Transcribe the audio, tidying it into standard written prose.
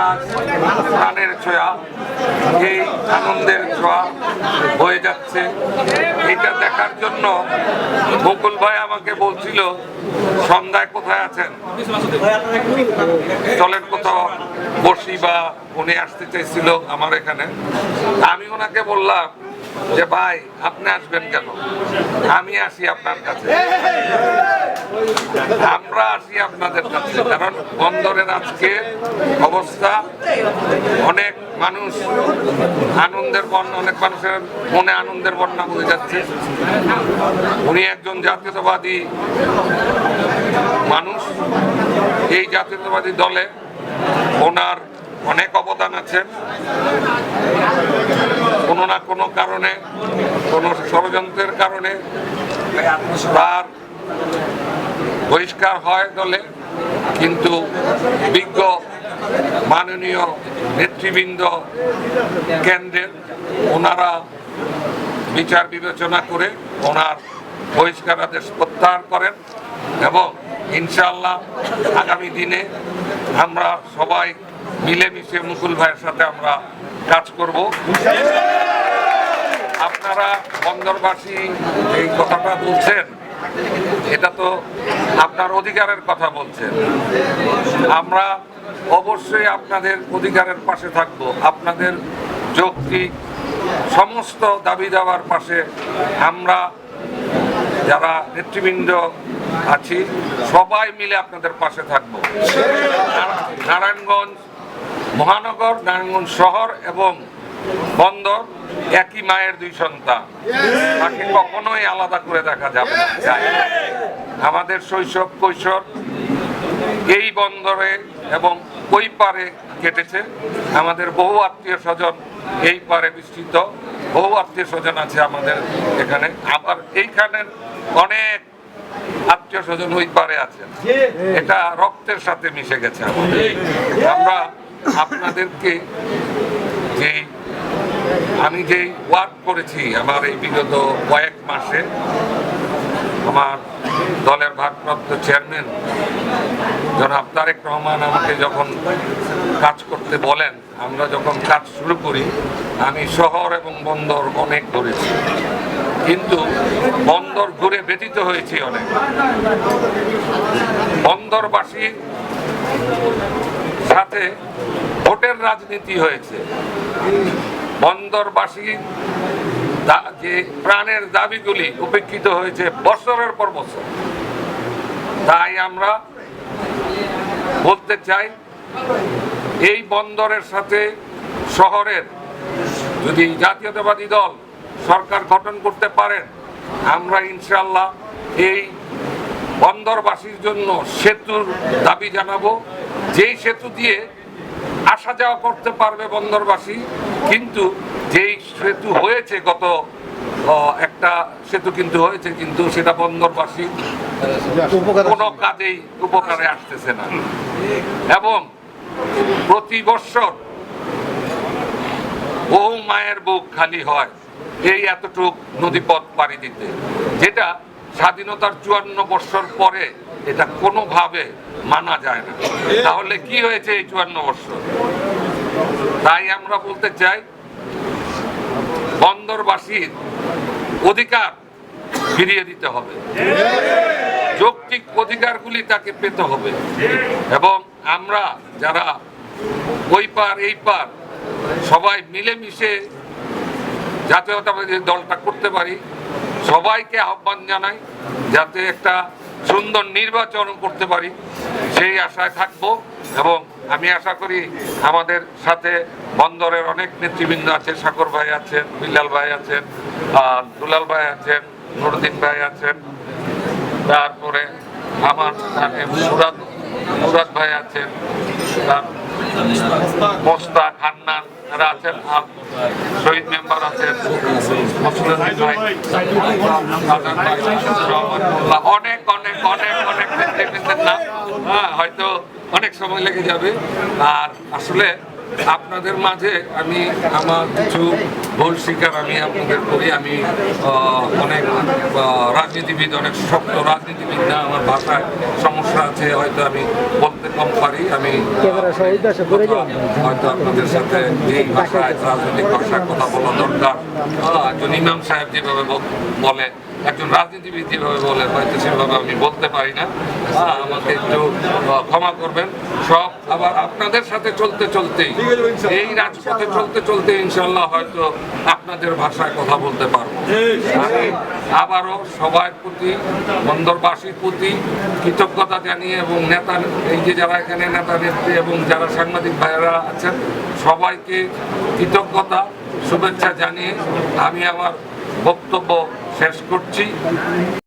আজ প্রাণের ছোঁয়া, এই আনন্দের ছোঁয়া হয়ে যাচ্ছে। এটা দেখার জন্য মুকুল ভাই আমাকে বলছিল সন্ধ্যায় কোথায় আছেন, চলেন কোথাও বসি, বা উনি আসতে চাইছিল আমার এখানে। আমি ওনাকে বললাম যে ভাই আপনি আসবেন কেন, আমি আসি আপনার কাছে, আমরা আসি আপনাদের কাছে। কারণ বন্দরের আজকে অবস্থা, অনেক মানুষ আনন্দের বন্যা, অনেক মানুষের মনে আনন্দের বন্যা বয়ে যাচ্ছে। উনি একজন জাতীয়তাবাদী মানুষ, এই জাতীয়তাবাদী দলে ওনার অনেক অবদান আছে। কোনো না কোনো কারণে, কোনো ষড়যন্ত্রের কারণে তার বহিষ্কার হয় দলে, কিন্তু বিজ্ঞ মাননীয় নেতৃবৃন্দ কেন্দ্রের ওনারা বিচার বিবেচনা করে ওনার বহিষ্কার আদেশ প্রত্যাহার করেন এবং ইনশাআল্লাহ আগামী দিনে আমরা সবাই মিলেমিশে মুকুল ভাইয়ের সাথে আমরা কাজ করব। আপনারা বন্দরবাসী এই কথাটা বলছেন, এটা তো আপনার অধিকারের কথা বলছেন। আমরা অবশ্যই আপনাদের অধিকারের পাশে থাকব, আপনাদের যৌক্তিক সমস্ত দাবি দাওয়ার পাশে আমরা যারা নেতৃবৃন্দ আছি সবাই মিলে আপনাদের পাশে থাকব। নারায়ণগঞ্জ মহানগর, নারায়ণগঞ্জ শহর এবং বন্দর একই মায়ের দুই সন্তান, তাকে কখনোই আলাদা করে দেখা যাবে না। আমাদের শৈশব কৈশোর এই বন্দরে এবং ওই পারে কেটেছে, আমাদের বহু আত্মীয় স্বজন এই পারে বিস্তৃত, বহু আত্মীয় স্বজন আছে আমাদের এখানে, আবার এইখানের অনেক আত্মীয় স্বজন ওই পারে আছেন। এটা রক্তের সাথে মিশে গেছে আমাদের। আমরা আপনাদেরকে আমি যেই ওয়ার্ক করেছি আমার এই বিগত কয়েক মাসে, আমার দলের ভারপ্রাপ্ত চেয়ারম্যান জনাব তারেক রহমান আমাকে যখন কাজ করতে বলেন, আমরা যখন কাজ শুরু করি, আমি শহর এবং বন্দর অনেক ঘুরেছি, কিন্তু বন্দর ঘুরে ব্যথিত হয়েছি অনেক। বন্দরবাসীর সাথে ভোটের রাজনীতি হয়েছে, বন্দরবাসী যে প্রাণের দাবিগুলি উপেক্ষিত হয়েছে বছরের পর বছর। তাই আমরা বলতে চাই, এই বন্দরের সাথে শহরের যদি জাতীয়তাবাদী দল সরকার গঠন করতে পারেন, আমরা ইনশাআল্লাহ এই বন্দরবাসীর জন্য সেতুর দাবি জানাবো, যেই সেতু দিয়ে আসা যাওয়া করতে পারবে বন্দরবাসী। কিন্তু যেই সেতু হয়েছে, গত একটা সেতু কিন্তু হয়েছে, কিন্তু সেটা বন্দরবাসী কোনো কাজেই উপকারে আসতেছে না, এবং প্রতি বছর বহু মায়ের বুক খালি হয় এই এতটুক নদীপথ পাড়ি দিতে, যেটা স্বাধীনতার 54 বছর পরে এটা কোনোভাবে মানা যায় না। তাহলে কি হয়েছে এই 54 বছর? তাই আমরা বলতে চাই, বন্দরবাসীর অধিকার ফিরিয়ে দিতে হবে, যৌক্তিক অধিকারগুলি তাকে পেতে হবে, এবং আমরা যারা ওই পার এই পার সবাই মিলেমিশে জাতীয়তাবাদী দলটা করতে পারি। সবাইকে আহ্বান জানাই যাতে একটা সুন্দর নির্বাচন করতে পারি, সেই আশায় থাকবো। এবং আমি আশা করি আমাদের সাথে বন্দরের অনেক নেতৃবৃন্দ আছে, সাগর ভাই আছেন, বিল্লাল ভাই আছেন, দুলাল ভাই আছেন, নুরুদ্দিন ভাই আছেন, তারপরে আমার মুরাদ ভাই আছেন, মোস্তাক, হান্নান আছেন, শহীদ মেম্বার আছেন, অনেক অনেক অনেক অনেক নেতৃবৃন্দের নাম হয়তো অনেক সময় লেগে যাবে। আর আসলে আপনাদের মাঝে আমি আমার কিছু ভুল স্বীকার আমি আপনাদের করি। আমি অনেক রাজনীতিবিদ, অনেক শক্ত রাজনীতিবিদ না, আমার ভাষায় সমস্যা আছে, হয়তো আমি বলতে কম পারি। আমি হয়তো আপনাদের সাথে যেই ভাষায়, রাজনৈতিক ভাষায় কথা বলা দরকার, একজন ইমাম সাহেব যেভাবে বলে, একজন রাজনীতিবিদ যেভাবে বলে, হয়তো সেভাবে আমি বলতে পারি না। আমাকে একটু ক্ষমা করবেন। সব আবার আপনাদের সাথে চলতে চলতেই, এই রাজপথে চলতে চলতে ইনশাল্লাহ হয়তো আপনাদের ভাষায় কথা বলতে পারবো। আমি আবারও সবার প্রতি, বন্দরবাসীর প্রতি কৃতজ্ঞতা জানিয়ে এবং নেতা, এই যে যারা এখানে নেতা নেত্রী এবং যারা সাংবাদিক ভাইয়েরা আছেন, সবাইকে কৃতজ্ঞতা, শুভেচ্ছা জানিয়ে আমি আমার বক্তব্য শেষ করছি।